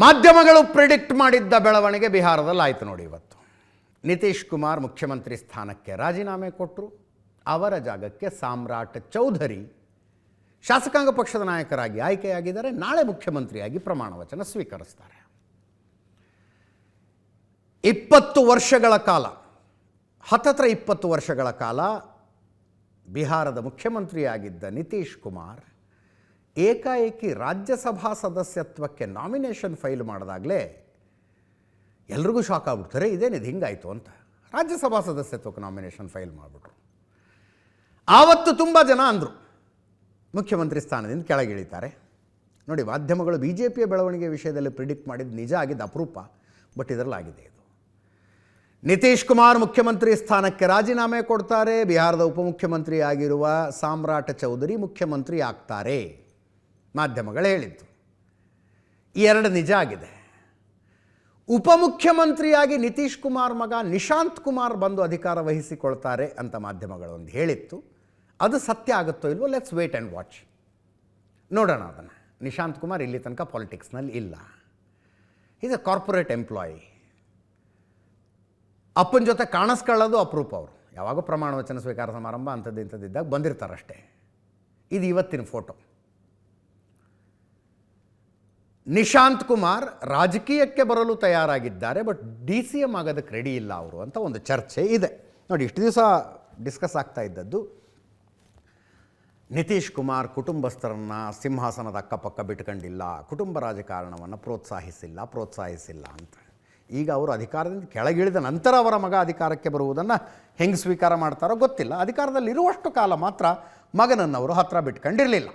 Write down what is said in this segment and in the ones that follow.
ಮಾಧ್ಯಮಗಳು ಪ್ರಿಡಿಕ್ಟ್ ಮಾಡಿದ್ದ ಬೆಳವಣಿಗೆ ಬಿಹಾರದಲ್ಲಿ ಆಯಿತು ನೋಡಿ. ಇವತ್ತು ನಿತೀಶ್ ಕುಮಾರ್ ಮುಖ್ಯಮಂತ್ರಿ ಸ್ಥಾನಕ್ಕೆ ರಾಜೀನಾಮೆ ಕೊಟ್ಟರು. ಅವರ ಜಾಗಕ್ಕೆ ಸಾಮ್ರಾಟ್ ಚೌಧರಿ ಶಾಸಕಾಂಗ ಪಕ್ಷದ ನಾಯಕರಾಗಿ ಆಯ್ಕೆಯಾಗಿದ್ದಾರೆ. ನಾಳೆ ಮುಖ್ಯಮಂತ್ರಿಯಾಗಿ ಪ್ರಮಾಣ ವಚನ ಸ್ವೀಕರಿಸ್ತಾರೆ. 20 ವರ್ಷಗಳ ಕಾಲ, ಹತ್ತತ್ರ 20 ವರ್ಷಗಳ ಕಾಲ ಬಿಹಾರದ ಮುಖ್ಯಮಂತ್ರಿಯಾಗಿದ್ದ ನಿತೀಶ್ ಕುಮಾರ್ ಏಕಾಏಕಿ ರಾಜ್ಯಸಭಾ ಸದಸ್ಯತ್ವಕ್ಕೆ ನಾಮಿನೇಷನ್ ಫೈಲ್ ಮಾಡಿದಾಗಲೇ ಎಲ್ರಿಗೂ ಶಾಕ್ ಆಗ್ಬಿಡ್ತಾರೆ, ಇದೇನಿದು ಹಿಂಗಾಯಿತು ಅಂತ. ರಾಜ್ಯಸಭಾ ಸದಸ್ಯತ್ವಕ್ಕೆ ನಾಮಿನೇಷನ್ ಫೈಲ್ ಮಾಡಿಬಿಟ್ರು. ಆವತ್ತು ತುಂಬ ಜನ ಅಂದರು ಮುಖ್ಯಮಂತ್ರಿ ಸ್ಥಾನದಿಂದ ಕೆಳಗಿಳಿತಾರೆ ನೋಡಿ. ಮಾಧ್ಯಮಗಳು ಬಿ ಜೆ ಪಿಯ ಬೆಳವಣಿಗೆ ವಿಷಯದಲ್ಲಿ ಪ್ರಿಡಿಕ್ಟ್ ಮಾಡಿದ್ದು ನಿಜ ಆಗಿದ್ದು ಅಪರೂಪ, ಬಟ್ ಇದರಲ್ಲಾಗಿದೆ ಇದು. ನಿತೀಶ್ ಕುಮಾರ್ ಮುಖ್ಯಮಂತ್ರಿ ಸ್ಥಾನಕ್ಕೆ ರಾಜೀನಾಮೆ ಕೊಡ್ತಾರೆ. ಬಿಹಾರದ ಉಪಮುಖ್ಯಮಂತ್ರಿ ಆಗಿರುವ ಸಾಮ್ರಾಟ್ ಚೌಧರಿ ಮುಖ್ಯಮಂತ್ರಿ ಆಗ್ತಾರೆ. ಮಾಧ್ಯಮಗಳು ಹೇಳಿದ್ದು ಈ ಎರಡು ನಿಜ ಆಗಿದೆ. ಉಪಮುಖ್ಯಮಂತ್ರಿಯಾಗಿ ನಿತೀಶ್ ಕುಮಾರ್ ಮಗ ನಿಶಾಂತ್ ಕುಮಾರ್ ಬಂದು ಅಧಿಕಾರ ವಹಿಸಿಕೊಳ್ತಾರೆ ಅಂತ ಮಾಧ್ಯಮಗಳು ಒಂದು ಹೇಳಿತ್ತು. ಅದು ಸತ್ಯ ಆಗುತ್ತೋ ಇಲ್ವೋ, ಲೆಟ್ಸ್ ವೇಟ್ ಆ್ಯಂಡ್ ವಾಚ್, ನೋಡೋಣ ಅದನ್ನು. ನಿಶಾಂತ್ ಕುಮಾರ್ ಇಲ್ಲಿ ತನಕ ಪಾಲಿಟಿಕ್ಸ್ನಲ್ಲಿ ಇಲ್ಲ. Is a corporate employee. ಅಪ್ಪನ ಜೊತೆ ಕಾಣಿಸ್ಕೊಳ್ಳೋದು ಅಪರೂಪ. ಅವರು ಯಾವಾಗೋ ಪ್ರಮಾಣ ವಚನ ಸ್ವೀಕಾರ ಸಮಾರಂಭ ಇಂಥದ್ದಿದ್ದಾಗ ಬಂದಿರ್ತಾರಷ್ಟೇ. ಇದು ಇವತ್ತಿನ ಫೋಟೋ. ನಿಶಾಂತ್ ಕುಮಾರ್ ರಾಜಕೀಯಕ್ಕೆ ಬರಲು ತಯಾರಾಗಿದ್ದಾರೆ, ಬಟ್ DCM ಆಗೋದಕ್ಕೆ ರೆಡಿ ಇಲ್ಲ ಅವರು ಅಂತ ಒಂದು ಚರ್ಚೆ ಇದೆ ನೋಡಿ. ಇಷ್ಟು ದಿವಸ ಡಿಸ್ಕಸ್ ಆಗ್ತಾ ಇದ್ದದ್ದು ನಿತೀಶ್ ಕುಮಾರ್ ಕುಟುಂಬಸ್ಥರನ್ನು ಸಿಂಹಾಸನದ ಅಕ್ಕಪಕ್ಕ ಬಿಟ್ಕೊಂಡಿಲ್ಲ, ಕುಟುಂಬ ರಾಜಕಾರಣವನ್ನು ಪ್ರೋತ್ಸಾಹಿಸಿಲ್ಲ ಅಂತ. ಈಗ ಅವರು ಅಧಿಕಾರದಿಂದ ಕೆಳಗಿಳಿದ ನಂತರ ಅವರ ಮಗ ಅಧಿಕಾರಕ್ಕೆ ಬರುವುದನ್ನು ಹೆಂಗೆ ಸ್ವೀಕಾರ ಮಾಡ್ತಾರೋ ಗೊತ್ತಿಲ್ಲ. ಅಧಿಕಾರದಲ್ಲಿರುವಷ್ಟು ಕಾಲ ಮಾತ್ರ ಮಗನನ್ನು ಅವರು ಹತ್ತಿರ ಬಿಟ್ಕೊಂಡಿರಲಿಲ್ಲ.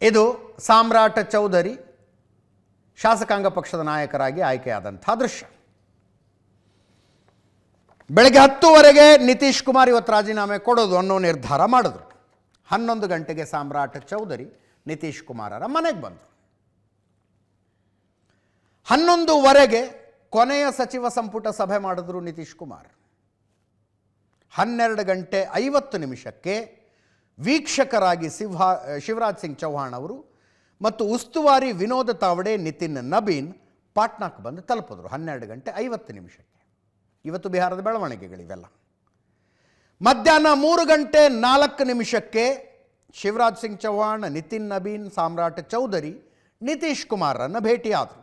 ಇದು ಸಾಮ್ರಾಟ್ ಚೌಧರಿ ಶಾಸಕಾಂಗ ಪಕ್ಷದ ನಾಯಕರಾಗಿ ಆಯ್ಕೆಯಾದಂಥ ದೃಶ್ಯ. ಬೆಳಗ್ಗೆ 10 ನಿತೀಶ್ ಕುಮಾರ್ ಇವತ್ತು ರಾಜೀನಾಮೆ ಕೊಡೋದು ಅನ್ನೋ ನಿರ್ಧಾರ ಮಾಡಿದ್ರು. 11 ಗಂಟೆಗೆ ಸಾಮ್ರಾಟ್ ಚೌಧರಿ ನಿತೀಶ್ ಕುಮಾರರ ಮನೆಗೆ ಬಂದರು. 11:15 ಕೊನೆಯ ಸಚಿವ ಸಂಪುಟ ಸಭೆ ಮಾಡಿದ್ರು ನಿತೀಶ್ ಕುಮಾರ್. 12:50 ವೀಕ್ಷಕರಾಗಿ ಶಿವರಾಜ್ ಸಿಂಗ್ ಚೌಹಾಣ್ ಅವರು ಮತ್ತು ಉಸ್ತುವಾರಿ ವಿನೋದ್ ತಾವಡೆ, ನಿತಿನ್ ನಬೀನ್ ಪಾಟ್ನಾಕ್ಕೆ ಬಂದು ತಲುಪಿದ್ರು 12:50. ಇವತ್ತು ಬಿಹಾರದ ಬೆಳವಣಿಗೆಗಳಿವೆಲ್ಲ. ಮಧ್ಯಾಹ್ನ 3:04 ಶಿವರಾಜ್ ಸಿಂಗ್ ಚೌಹಾಣ್, ನಿತಿನ್ ನಬೀನ್, ಸಾಮ್ರಾಟ್ ಚೌಧರಿ ನಿತೀಶ್ ಕುಮಾರನ್ನು ಭೇಟಿಯಾದರು.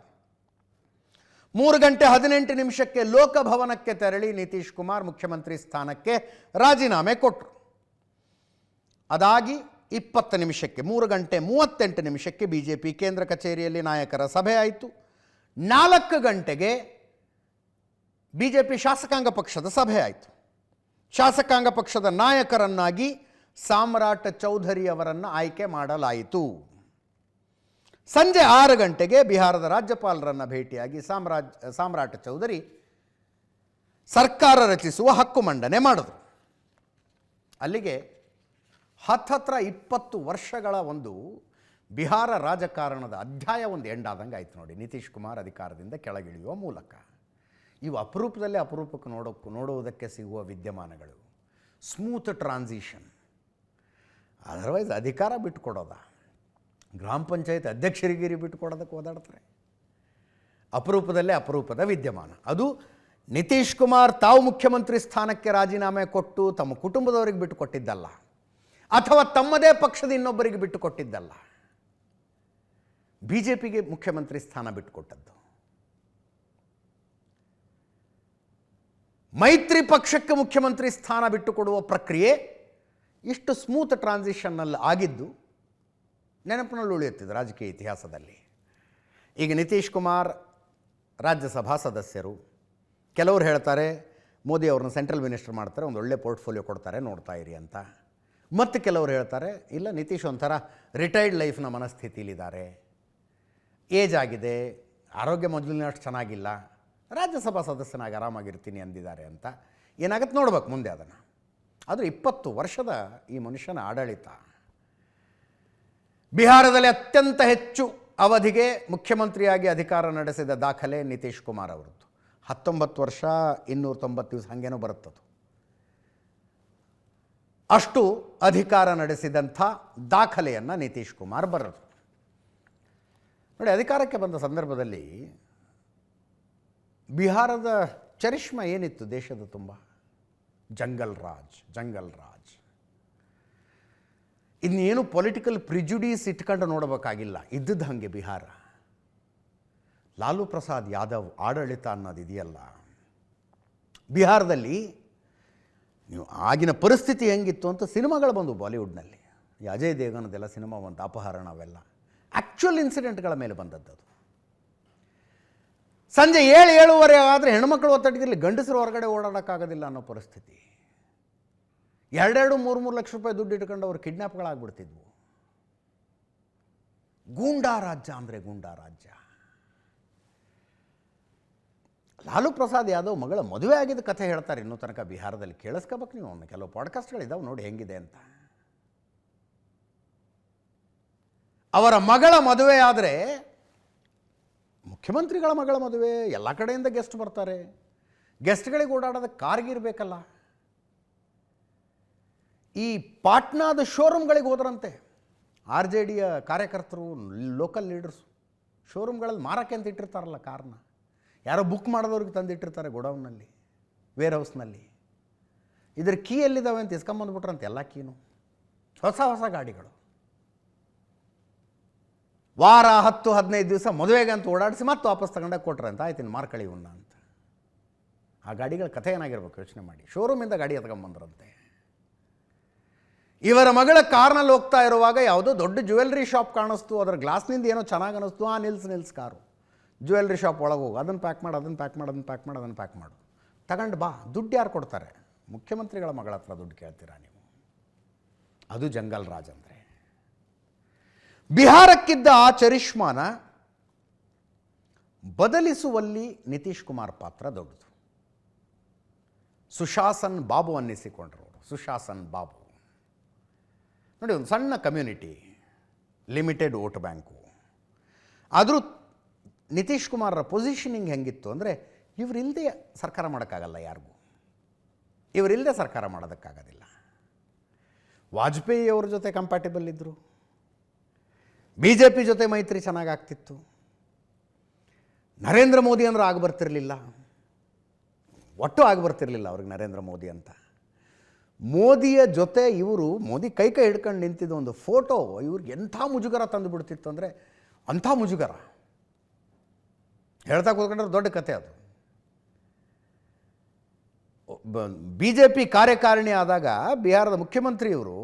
3:18 ಲೋಕಭವನಕ್ಕೆ ತೆರಳಿ ನಿತೀಶ್ ಕುಮಾರ್ ಮುಖ್ಯಮಂತ್ರಿ ಸ್ಥಾನಕ್ಕೆ ರಾಜೀನಾಮೆ ಕೊಟ್ಟರು. ಅದಾಗಿ 20 ನಿಮಿಷಕ್ಕೆ 3:38 BJP ಕೇಂದ್ರ ಕಚೇರಿಯಲ್ಲಿ ನಾಯಕರ ಸಭೆ ಆಯಿತು. 4 ಗಂಟೆಗೆ BJP ಶಾಸಕಾಂಗ ಪಕ್ಷದ ಸಭೆ ಆಯಿತು. ಶಾಸಕಾಂಗ ಪಕ್ಷದ ನಾಯಕರನ್ನಾಗಿ ಸಾಮ್ರಾಟ್ ಚೌಧರಿ ಅವರನ್ನು ಆಯ್ಕೆ ಮಾಡಲಾಯಿತು. ಸಂಜೆ 6 ಗಂಟೆಗೆ ಬಿಹಾರದ ರಾಜ್ಯಪಾಲರನ್ನು ಭೇಟಿಯಾಗಿ ಸಾಮ್ರಾಟ್ ಚೌಧರಿ ಸರ್ಕಾರ ರಚಿಸುವ ಹಕ್ಕು ಮಂಡನೆ ಮಾಡಿದರು. ಅಲ್ಲಿಗೆ ಹತ್ತತ್ರ 20 ವರ್ಷಗಳ ಒಂದು ಬಿಹಾರ ರಾಜಕಾರಣದ ಅಧ್ಯಾಯ ಒಂದು ಎಂಡ್ ಆದಂಗೆ ಆಯಿತು ನೋಡಿ, ನಿತೀಶ್ ಕುಮಾರ್ ಅಧಿಕಾರದಿಂದ ಕೆಳಗಿಳಿಯುವ ಮೂಲಕ. ಇವು ಅಪರೂಪಕ್ಕೆ ನೋಡುವುದಕ್ಕೆ ಸಿಗುವ ವಿದ್ಯಮಾನಗಳು. Smooth transition. ಅದರ್ವೈಸ್ ಅಧಿಕಾರ ಬಿಟ್ಟುಕೊಡೋದ, ಗ್ರಾಮ ಪಂಚಾಯತ್ ಅಧ್ಯಕ್ಷರಿಗಿರಿ ಬಿಟ್ಟುಕೊಡೋದಕ್ಕೆ ಓದಾಡ್ತಾರೆ. ಅಪರೂಪದ ವಿದ್ಯಮಾನ. ಅದು ನಿತೀಶ್ ಕುಮಾರ್ ತಾವು ಮುಖ್ಯಮಂತ್ರಿ ಸ್ಥಾನಕ್ಕೆ ರಾಜೀನಾಮೆ ಕೊಟ್ಟು ತಮ್ಮ ಕುಟುಂಬದವರಿಗೆ ಬಿಟ್ಟುಕೊಟ್ಟಿದ್ದಲ್ಲ, ಅಥವಾ ತಮ್ಮದೇ ಪಕ್ಷದ ಇನ್ನೊಬ್ಬರಿಗೆ ಬಿಟ್ಟುಕೊಟ್ಟಿದ್ದಲ್ಲ. BJPಗೆ ಮುಖ್ಯಮಂತ್ರಿ ಸ್ಥಾನ ಬಿಟ್ಟುಕೊಟ್ಟದ್ದು. ಮೈತ್ರಿ ಪಕ್ಷಕ್ಕೆ ಮುಖ್ಯಮಂತ್ರಿ ಸ್ಥಾನ ಬಿಟ್ಟುಕೊಡುವ ಪ್ರಕ್ರಿಯೆ ಇಷ್ಟು ಸ್ಮೂತ್ ಟ್ರಾನ್ಸಿಷನ್ನಲ್ಲಿ ಆಗಿದ್ದು ನೆನಪಿನಲ್ಲಿ ಉಳಿಯುತ್ತಿದೆ ರಾಜಕೀಯ ಇತಿಹಾಸದಲ್ಲಿ. ಈಗ ನಿತೀಶ್ ಕುಮಾರ್ ರಾಜ್ಯಸಭಾ ಸದಸ್ಯರು. ಕೆಲವರು ಹೇಳ್ತಾರೆ ಮೋದಿ ಅವ್ರನ್ನ ಸೆಂಟ್ರಲ್ ಮಿನಿಸ್ಟರ್ ಮಾಡ್ತಾರೆ, ಒಂದು ಒಳ್ಳೆ ಪೋರ್ಟ್ಫೋಲಿಯೋ ಕೊಡ್ತಾರೆ, ನೋಡ್ತಾ ಇರಿ ಅಂತ. ಮತ್ತು ಕೆಲವರು ಹೇಳ್ತಾರೆ ಇಲ್ಲ, ನಿತೀಶ್ ಒಂಥರ ರಿಟೈರ್ಡ್ ಲೈಫ್ನ ಮನಸ್ಥಿತಿಲಿದ್ದಾರೆ, ಏಜ್ ಆಗಿದೆ, ಆರೋಗ್ಯ ಮೊದಲಿನಷ್ಟು ಚೆನ್ನಾಗಿಲ್ಲ, ರಾಜ್ಯಸಭಾ ಸದಸ್ಯನಾಗಿ ಆರಾಮಾಗಿರ್ತೀನಿ ಅಂದಿದ್ದಾರೆ ಅಂತ. ಏನಾಗುತ್ತೆ ನೋಡ್ಬೇಕು ಮುಂದೆ ಅದನ್ನು. ಆದರೆ 20 ವರ್ಷದ ಈ ಮನುಷ್ಯನ ಆಡಳಿತ, ಬಿಹಾರದಲ್ಲಿ ಅತ್ಯಂತ ಹೆಚ್ಚು ಅವಧಿಗೆ ಮುಖ್ಯಮಂತ್ರಿಯಾಗಿ ಅಧಿಕಾರ ನಡೆಸಿದ ದಾಖಲೆ ನಿತೀಶ್ ಕುಮಾರ್ ಅವರದ್ದು. 19 ವರ್ಷ 290 ದಿವಸ ಹಾಗೇನೋ ಬರುತ್ತದು. ಅಷ್ಟು ಅಧಿಕಾರ ನಡೆಸಿದಂಥ ದಾಖಲೆಯನ್ನು ನಿತೀಶ್ ಕುಮಾರ್ ಬರೆದರು. ನೋಡಿ, ಅಧಿಕಾರಕ್ಕೆ ಬಂದ ಸಂದರ್ಭದಲ್ಲಿ ಬಿಹಾರದ ಚರಿಷ್ಮಾ ಏನಿತ್ತು ದೇಶದ ತುಂಬ? ಜಂಗಲ್ ರಾಜ್. ಇನ್ನೇನು ಪೊಲಿಟಿಕಲ್ ಪ್ರಿಜುಡೀಸ್ ಇಟ್ಕೊಂಡು ನೋಡಬೇಕಾಗಿಲ್ಲ, ಇದ್ದದ್ದು ಹಾಗೆ ಬಿಹಾರ. ಲಾಲು ಪ್ರಸಾದ್ ಯಾದವ್ ಆಡಳಿತ ಅನ್ನೋದು ಇದೆಯಲ್ಲ ಬಿಹಾರದಲ್ಲಿ, ನೀವು ಆಗಿನ ಪರಿಸ್ಥಿತಿ ಹೆಂಗಿತ್ತು ಅಂತ ಸಿನಿಮಾಗಳು ಬಂದು ಬಾಲಿವುಡ್ನಲ್ಲಿ. ಈ ಅಜಯ್ ದೇವಗನದೆಲ್ಲ ಸಿನಿಮಾ ಬಂತು, ಅಪಹರಣ, ಅವೆಲ್ಲ ಆ್ಯಕ್ಚುಯಲ್ ಇನ್ಸಿಡೆಂಟ್ಗಳ ಮೇಲೆ ಬಂದದ್ದು. ಅದು ಸಂಜೆ 7-7:30 ಆದರೆ ಹೆಣ್ಮಕ್ಳು ಒತ್ತಡಗಿರಲಿ, ಗಂಡಸರು ಹೊರಗಡೆ ಓಡಾಡೋಕ್ಕಾಗೋದಿಲ್ಲ ಅನ್ನೋ ಪರಿಸ್ಥಿತಿ. 2-3 ಲಕ್ಷ ರೂಪಾಯಿ ದುಡ್ಡು ಇಟ್ಕೊಂಡು ಅವರು ಕಿಡ್ನ್ಯಾಪ್ಗಳಾಗ್ಬಿಡ್ತಿದ್ವು. ಗೂಂಡಾ ರಾಜ್ಯ ಅಂದರೆ ಗೂಂಡಾ ರಾಜ್ಯ. ಲಾಲು ಪ್ರಸಾದ್ ಯಾದವ್ ಮಗಳ ಮದುವೆ ಆಗಿದ್ದ ಕಥೆ ಹೇಳ್ತಾರೆ ಇನ್ನೂ ತನಕ ಬಿಹಾರದಲ್ಲಿ. ಕೇಳಿಸ್ಕೋಬೇಕು ನೀವು, ಕೆಲವು ಪಾಡ್ಕಾಸ್ಟ್ಗಳಿದ್ದಾವೆ ನೋಡಿ ಹೆಂಗಿದೆ ಅಂತ. ಅವರ ಮಗಳ ಮದುವೆ ಆದರೆ, ಮುಖ್ಯಮಂತ್ರಿಗಳ ಮಗಳ ಮದುವೆ, ಎಲ್ಲ ಕಡೆಯಿಂದ ಗೆಸ್ಟ್ ಬರ್ತಾರೆ. ಗೆಸ್ಟ್ಗಳಿಗೆ ಓಡಾಡೋದಕ್ಕೆ ಕಾರ್ಗಿರಬೇಕಲ್ಲ. ಈ ಪಾಟ್ನಾದ ಶೋರೂಮ್ಗಳಿಗೆ ಹೋದ್ರಂತೆ RJDಯ ಕಾರ್ಯಕರ್ತರು, ಲೋಕಲ್ ಲೀಡರ್ಸು. ಶೋರೂಮ್ಗಳಲ್ಲಿ ಮಾರಕ್ಕೆ ಅಂತ ಇಟ್ಟಿರ್ತಾರಲ್ಲ ಕಾರ್ನ, ಯಾರೋ ಬುಕ್ ಮಾಡೋದವ್ರಿಗೆ ತಂದಿಟ್ಟಿರ್ತಾರೆ ಗೋಡೌನ್ನಲ್ಲಿ, ವೇರ್ ಹೌಸ್ನಲ್ಲಿ. ಇದ್ರ ಕೀ ಎಲ್ಲಿದ್ದಾವೆ ಅಂತ ಇಸ್ಕೊಂಬಂದ್ಬಿಟ್ರಂತೆ, ಎಲ್ಲ ಕೀನು. ಹೊಸ ಗಾಡಿಗಳು. ವಾರ 10-15 ದಿವಸ ಮದುವೆಗೆ ಅಂತ ಓಡಾಡಿಸಿ ಮತ್ತೆ ವಾಪಸ್ ತಗೊಂಡಾಗ ಕೊಟ್ರೆ ಅಂತ, ಆಯ್ತು ಇನ್ನು ಮಾರ್ಕಳಿ ಇವನ್ನ ಅಂತ. ಆ ಗಾಡಿಗಳ ಕಥೆ ಏನಾಗಿರ್ಬೇಕು ಯೋಚನೆ ಮಾಡಿ. ಶೋರೂಮಿಂದ ಗಾಡಿ ಎತ್ಕೊಂಬಂದ್ರಂತೆ. ಇವರ ಮಗಳ ಕಾರ್ನಲ್ಲಿ ಹೋಗ್ತಾ ಇರುವಾಗ ಯಾವುದೋ ದೊಡ್ಡ ಜ್ಯುವೆಲ್ರಿ ಶಾಪ್ ಕಾಣಿಸ್ತು, ಅದರ ಗ್ಲಾಸ್ನಿಂದ ಏನೋ ಚೆನ್ನಾಗಿ ಅನ್ನಿಸ್ತು. ನಿಲ್ಸ್ ಕಾರು, ಜ್ಯುವೆಲ್ರಿ ಶಾಪ್ ಒಳಗೆ ಹೋಗು, ಅದನ್ನು ಪ್ಯಾಕ್ ಮಾಡು, ತಗೊಂಡು ಬಾ. ದುಡ್ಡು ಯಾರು ಕೊಡ್ತಾರೆ? ಮುಖ್ಯಮಂತ್ರಿಗಳ ಮಗಳ ಹತ್ರ ದುಡ್ಡು ಕೇಳ್ತೀರಾ ನೀವು? ಅದು ಜಂಗಲ್ ರಾಜ್ ಅಂದರೆ. ಬಿಹಾರಕ್ಕಿದ್ದ ಆ ಚರಿಷ್ಮಾನ ಬದಲಿಸುವಲ್ಲಿ ನಿತೀಶ್ ಕುಮಾರ್ ಪಾತ್ರ ದೊಡ್ಡದು. ಸುಶಾಸನ್ ಬಾಬು ಅನ್ನಿಸಿಕೊಂಡ್ರು. ಸುಶಾಸನ್ ಬಾಬು ನೋಡಿ, ಒಂದು ಸಣ್ಣ ಕಮ್ಯುನಿಟಿ, ಲಿಮಿಟೆಡ್ ವೋಟ್ ಬ್ಯಾಂಕು. ಆದರೂ ನಿತೀಶ್ ಕುಮಾರರ ಪೊಸಿಷನಿಂಗ್ ಹೆಂಗಿತ್ತು ಅಂದರೆ, ಇವರಿಲ್ಲದೆ ಸರ್ಕಾರ ಮಾಡೋಕ್ಕಾಗಲ್ಲ ಯಾರಿಗೂ, ಇವರಿಲ್ಲದೆ ಸರ್ಕಾರ ಮಾಡೋದಕ್ಕಾಗೋದಿಲ್ಲ. ವಾಜಪೇಯಿ ಅವ್ರ ಜೊತೆ ಕಂಪ್ಯಾಟಿಬಲ್ ಇದ್ದರು, BJP ಜೊತೆ ಮೈತ್ರಿ ಚೆನ್ನಾಗಾಗ್ತಿತ್ತು. ನರೇಂದ್ರ ಮೋದಿ ಅಂದ್ರೆ ಆಗ್ಬರ್ತಿರಲಿಲ್ಲ, ಒಟ್ಟು ಆಗ್ಬರ್ತಿರಲಿಲ್ಲ ಅವ್ರಿಗೆ ನರೇಂದ್ರ ಮೋದಿ ಅಂತ. ಮೋದಿಯ ಜೊತೆ ಇವರು, ಮೋದಿ ಕೈ ಹಿಡ್ಕೊಂಡು ನಿಂತಿದ್ದ ಒಂದು ಫೋಟೋ ಇವ್ರಿಗೆ ಎಂಥ ಮುಜುಗರ ತಂದು ಬಿಡ್ತಿತ್ತು ಅಂದರೆ, ಅಂಥ ಮುಜುಗರ ಹೇಳ್ತಾ ಕೂತ್ಕೊಂಡ್ರೆ ದೊಡ್ಡ ಕತೆ ಅದು. BJP ಕಾರ್ಯಕಾರಿಣಿ ಆದಾಗ ಬಿಹಾರದ ಮುಖ್ಯಮಂತ್ರಿಯವರು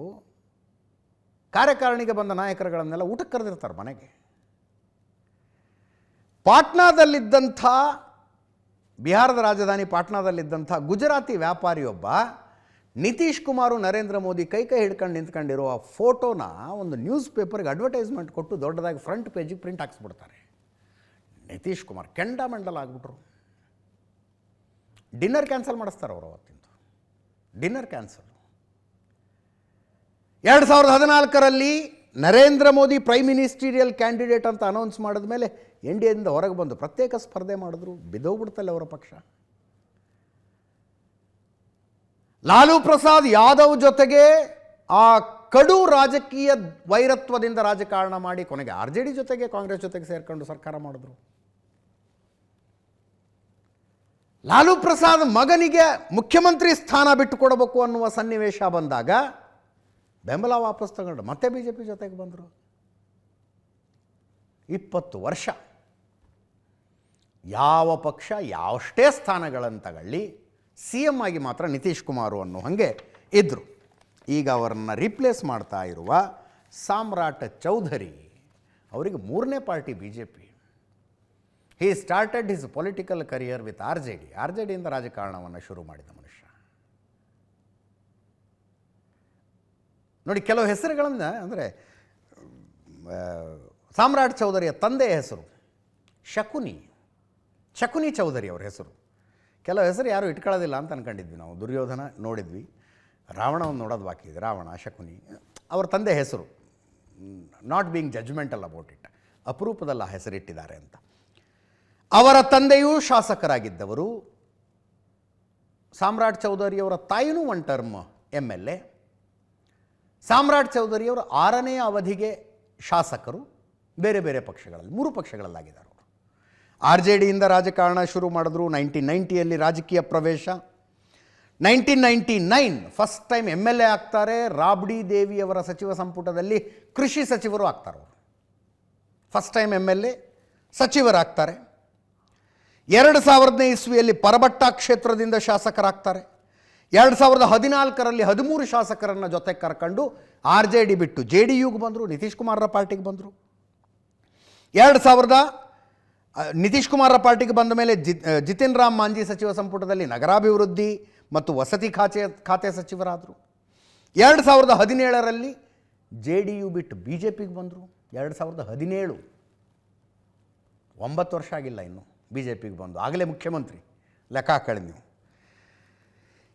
ಕಾರ್ಯಕಾರಿಣಿಗೆ ಬಂದ ನಾಯಕರುಗಳನ್ನೆಲ್ಲ ಊಟಕ್ಕೆ ಕರೆದಿರ್ತಾರೆ ಮನೆಗೆ. ಪಾಟ್ನಾದಲ್ಲಿದ್ದಂಥ, ಬಿಹಾರದ ರಾಜಧಾನಿ ಪಾಟ್ನಾದಲ್ಲಿದ್ದಂಥ ಗುಜರಾತಿ ವ್ಯಾಪಾರಿಯೊಬ್ಬ ನಿತೀಶ್ ಕುಮಾರು ನರೇಂದ್ರ ಮೋದಿ ಕೈ ಹಿಡ್ಕೊಂಡು ನಿಂತ್ಕೊಂಡಿರೋ ಆ ಫೋಟೋನ ಒಂದು ನ್ಯೂಸ್ ಪೇಪರ್ಗೆ ಅಡ್ವರ್ಟೈಸ್ಮೆಂಟ್ ಕೊಟ್ಟು ದೊಡ್ಡದಾಗಿ ಫ್ರಂಟ್ ಪೇಜಿಗೆ ಪ್ರಿಂಟ್ ಹಾಕ್ಸ್ಬಿಡ್ತಾರೆ. ನಿತೀಶ್ ಕುಮಾರ್ ಕೆಂಡಾಮೆಂಡಲ್ ಆಗಿಬಿಟ್ರು. ಡಿನ್ನರ್ ಕ್ಯಾನ್ಸಲ್ ಮಾಡಿಸ್ತಾರೆ ಅವರು ಅವತ್ತಿಂದು. Dinner cancel. 2014ರಲ್ಲಿ Narendra Modi prime ministerial candidate ಅಂತ ಅನೌನ್ಸ್ ಮಾಡಿದ ಮೇಲೆ NDAದಿಂದ ಹೊರಗೆ ಬಂದು ಪ್ರತ್ಯೇಕ ಸ್ಪರ್ಧೆ ಮಾಡಿದ್ರು. ಬಿದ್ದೋಗ್ಬಿಡ್ತಲ್ಲ ಅವರ ಪಕ್ಷ. ಲಾಲು ಪ್ರಸಾದ್ ಯಾದವ್ ಜೊತೆಗೆ ಆ ಕಡು ರಾಜಕೀಯ ವೈರತ್ವದಿಂದ ರಾಜಕಾರಣ ಮಾಡಿ ಕೊನೆಗೆ RJD ಜೊತೆಗೆ ಕಾಂಗ್ರೆಸ್ ಜೊತೆಗೆ ಸೇರ್ಕೊಂಡು ಸರ್ಕಾರ ಮಾಡಿದ್ರು. ಲಾಲು ಪ್ರಸಾದ್ ಮಗನಿಗೆ ಮುಖ್ಯಮಂತ್ರಿ ಸ್ಥಾನ ಬಿಟ್ಟುಕೊಡಬೇಕು ಅನ್ನುವ ಸನ್ನಿವೇಶ ಬಂದಾಗ ಬೆಂಬಲ ವಾಪಸ್ ತಗೊಂಡು ಮತ್ತೆ BJP ಜೊತೆಗೆ ಬಂದರು. 20 ವರ್ಷ ಯಾವ ಪಕ್ಷ ಯಾವಷ್ಟೇ ಸ್ಥಾನಗಳನ್ನು ತಗೊಳ್ಳಿ, CM ಆಗಿ ಮಾತ್ರ ನಿತೀಶ್ ಕುಮಾರ್ ಅನ್ನೋ ಹಾಗೆ ಇದ್ದರು. ಈಗ ಅವರನ್ನು ರಿಪ್ಲೇಸ್ ಮಾಡ್ತಾ ಇರುವ ಸಾಮ್ರಾಟ್ ಚೌಧರಿ ಅವರಿಗೆ 3ನೇ party BJP. He started his political career with RJDಯಿಂದ ರಾಜಕಾರಣವನ್ನು ಶುರು ಮಾಡಿದ ಮನುಷ್ಯ. ನೋಡಿ, ಕೆಲವು ಹೆಸರುಗಳನ್ನು ಅಂದರೆ ಸಾಮ್ರಾಟ್ ಚೌಧರಿಯ ತಂದೆಯ ಹೆಸರು ಶಕುನಿ ಚೌಧರಿ ಅವ್ರ ಹೆಸರು. ಕೆಲವು ಹೆಸರು ಯಾರೂ ಇಟ್ಕೊಳ್ಳೋದಿಲ್ಲ ಅಂತ ಅಂದ್ಕೊಂಡಿದ್ವಿ ನಾವು. ದುರ್ಯೋಧನ ನೋಡಿದ್ವಿ, ರಾವಣವನ್ನು ನೋಡೋದು ಬಾಕಿ ಇದೆ. ರಾವಣ, ಶಕುನಿ ಅವ್ರ ತಂದೆ ಹೆಸರು. Not being judgemental about it, ಅಪರೂಪದಲ್ಲಿ ಆ ಹೆಸರಿಟ್ಟಿದ್ದಾರೆ ಅಂತ. ಅವರ ತಂದೆಯೂ ಶಾಸಕರಾಗಿದ್ದವರು. ಸಾಮ್ರಾಟ್ ಚೌಧರಿಯವರ ತಾಯಿನೂ 1 ಟರ್ಮ್ MLA. ಸಾಮ್ರಾಟ್ ಚೌಧರಿಯವರು 6ನೇ ಅವಧಿಗೆ ಶಾಸಕರು. ಬೇರೆ ಬೇರೆ ಪಕ್ಷಗಳಲ್ಲಿ 3 ಪಕ್ಷಗಳಲ್ಲಾಗಿದ್ದಾರೆ ಅವರು. RJDಯಿಂದ ರಾಜಕಾರಣ ಶುರು ಮಾಡಿದ್ರು. 1990ಯಲ್ಲಿ ರಾಜಕೀಯ ಪ್ರವೇಶ. 1999 ಫಸ್ಟ್ ಟೈಮ್ MLA ಆಗ್ತಾರೆ. ರಾಬ್ಡಿ ದೇವಿಯವರ ಸಚಿವ ಸಂಪುಟದಲ್ಲಿ ಕೃಷಿ ಸಚಿವರು ಆಗ್ತಾರೆ ಅವರು. First time MLA ಸಚಿವರಾಗ್ತಾರೆ. 2000ನೇ ಇಸ್ವಿಯಲ್ಲಿ ಪರಬಟ್ಟ ಕ್ಷೇತ್ರದಿಂದ ಶಾಸಕರಾಗ್ತಾರೆ. 2014ರಲ್ಲಿ 13 ಶಾಸಕರನ್ನು ಜೊತೆಗೆ ಕರ್ಕೊಂಡು RJD ಬಿಟ್ಟು JDUಗೆ ಬಂದರು. ನಿತೀಶ್ ಕುಮಾರರ ಪಾರ್ಟಿಗೆ ಬಂದರು. 2000 ನಿತೀಶ್ ಕುಮಾರರ ಪಾರ್ಟಿಗೆ ಬಂದ ಮೇಲೆ ಜಿತಿನ್ ರಾಮ್ ಮಾಂಜಿ ಸಚಿವ ಸಂಪುಟದಲ್ಲಿ ನಗರಾಭಿವೃದ್ಧಿ ಮತ್ತು ವಸತಿ ಖಾತೆ ಸಚಿವರಾದರು. 2017ರಲ್ಲಿ JDU ಬಿಟ್ಟು BJPಗೆ ಬಂದರು. 2017 9 ವರ್ಷ ಆಗಿಲ್ಲ ಇನ್ನು BJPಗೆ ಬಂದು, ಆಗಲೇ ಮುಖ್ಯಮಂತ್ರಿ. ಲೆಕ್ಕ ಹಾಕೊಳ್ಳಿ ನೀವು.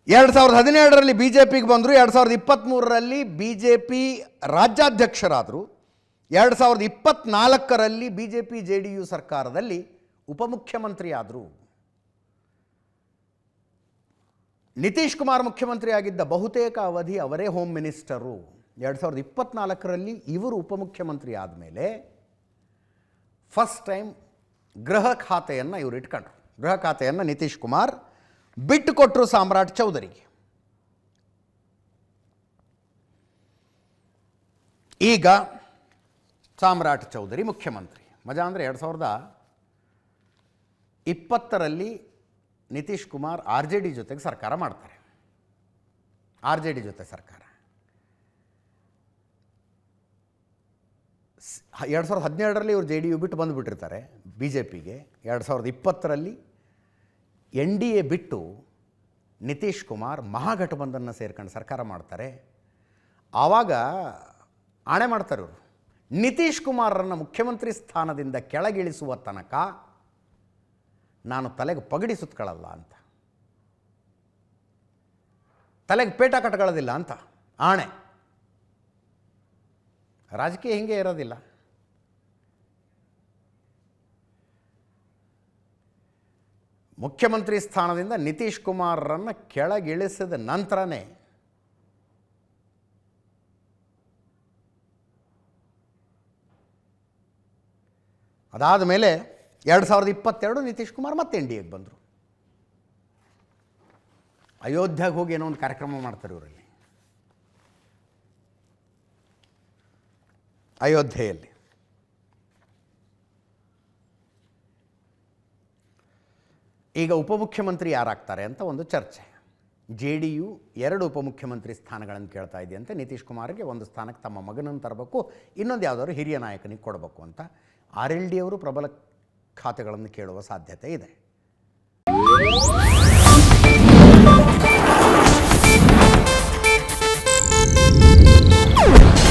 2017ರಲ್ಲಿ BJPಗೆ ಬಂದರು. 2023ರಲ್ಲಿ BJP ರಾಜ್ಯಾಧ್ಯಕ್ಷರಾದರು. 2024ರಲ್ಲಿ BJP JDU ಸರ್ಕಾರದಲ್ಲಿ ಉಪಮುಖ್ಯಮಂತ್ರಿ ಆದರು. ನಿತೀಶ್ ಕುಮಾರ್ ಮುಖ್ಯಮಂತ್ರಿ ಆಗಿದ್ದ ಬಹುತೇಕ ಅವಧಿ ಅವರೇ ಹೋಮ್ ಮಿನಿಸ್ಟರು. 2024ರಲ್ಲಿ ಇವರು ಉಪಮುಖ್ಯಮಂತ್ರಿ ಆದಮೇಲೆ ಫಸ್ಟ್ ಟೈಮ್ ಗೃಹ ಖಾತೆಯನ್ನು ಇವರು ಇಟ್ಕೊಂಡ್ರು. ಗೃಹ ಖಾತೆಯನ್ನು ನಿತೀಶ್ ಕುಮಾರ್ ಬಿಟ್ಟುಕೊಟ್ಟರು ಸಾಮ್ರಾಟ್ ಚೌಧರಿಗೆ. ಈಗ ಸಾಮ್ರಾಟ್ ಚೌಧರಿ ಮುಖ್ಯಮಂತ್ರಿ. ಮಜಾ ಅಂದರೆ 2020ರಲ್ಲಿ ನಿತೀಶ್ ಕುಮಾರ್ RJD ಜೊತೆಗೆ ಸರ್ಕಾರ ಮಾಡ್ತಾರೆ. RJD ಜೊತೆ ಸರ್ಕಾರ 2017ರಲ್ಲಿ ಇವರು JDU ಬಿಟ್ಟು ಬಂದುಬಿಟ್ಟಿರ್ತಾರೆ BJPಗೆ. 2020ರಲ್ಲಿ NDA ಬಿಟ್ಟು ನಿತೀಶ್ ಕುಮಾರ್ ಮಹಾಗಠಬಂಧನ್ನ ಸೇರ್ಕೊಂಡು ಸರ್ಕಾರ ಮಾಡ್ತಾರೆ. ಆವಾಗ ಆಣೆ ಮಾಡ್ತಾರೆ ಇವರು, ನಿತೀಶ್ ಕುಮಾರರನ್ನು ಮುಖ್ಯಮಂತ್ರಿ ಸ್ಥಾನದಿಂದ ಕೆಳಗಿಳಿಸುವ ತನಕ ನಾನು ತಲೆಗೆ ಪಗಡಿ ಸುತ್ಕೊಳ್ಳಲ್ಲ ಅಂತ, ತಲೆಗೆ ಪೇಟ ಕಟ್ಕೊಳ್ಳೋದಿಲ್ಲ ಅಂತ ಆಣೆ. ರಾಜಕೀಯ ಹಿಂಗೆ ಇರೋದಿಲ್ಲ. ಮುಖ್ಯಮಂತ್ರಿ ಸ್ಥಾನದಿಂದ ನಿತೀಶ್ ಕುಮಾರರನ್ನು ಕೆಳಗಿಳಿಸಿದ ನಂತರನೇ ಅದಾದ ಮೇಲೆ 2022 ನಿತೀಶ್ ಕುಮಾರ್ ಮತ್ತೆ NDAಗೆ ಬಂದರು. ಅಯೋಧ್ಯೆಗೆ ಹೋಗಿ ಏನೋ ಒಂದು ಕಾರ್ಯಕ್ರಮ ಮಾಡ್ತಾರೆ ಇವರಲ್ಲಿ, ಅಯೋಧ್ಯೆಯಲ್ಲಿ. ಈಗ ಉಪಮುಖ್ಯಮಂತ್ರಿ ಯಾರಾಗ್ತಾರೆ ಅಂತ ಒಂದು ಚರ್ಚೆ. JDU 2 ಉಪಮುಖ್ಯಮಂತ್ರಿ ಸ್ಥಾನಗಳನ್ನು ಕೇಳ್ತಾ ಇದೆಯಂತೆ. ನಿತೀಶ್ ಕುಮಾರ್ಗೆ ಒಂದು ಸ್ಥಾನಕ್ಕೆ ತಮ್ಮ ಮಗನನ್ನು ತರಬೇಕು, ಇನ್ನೊಂದು ಯಾವುದಾದ್ರು ಹಿರಿಯ ನಾಯಕನಿಗೆ ಕೊಡಬೇಕು ಅಂತ. RLD ಅವರು ಪ್ರಬಲ ಖಾತೆಗಳನ್ನು ಕೇಳುವ ಸಾಧ್ಯತೆ ಇದೆ.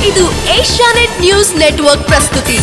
ಇದು ಏಷ್ಯಾನೆಟ್ ನ್ಯೂಸ್ ನೆಟ್ವರ್ಕ್ ಪ್ರಸ್ತುತಿ.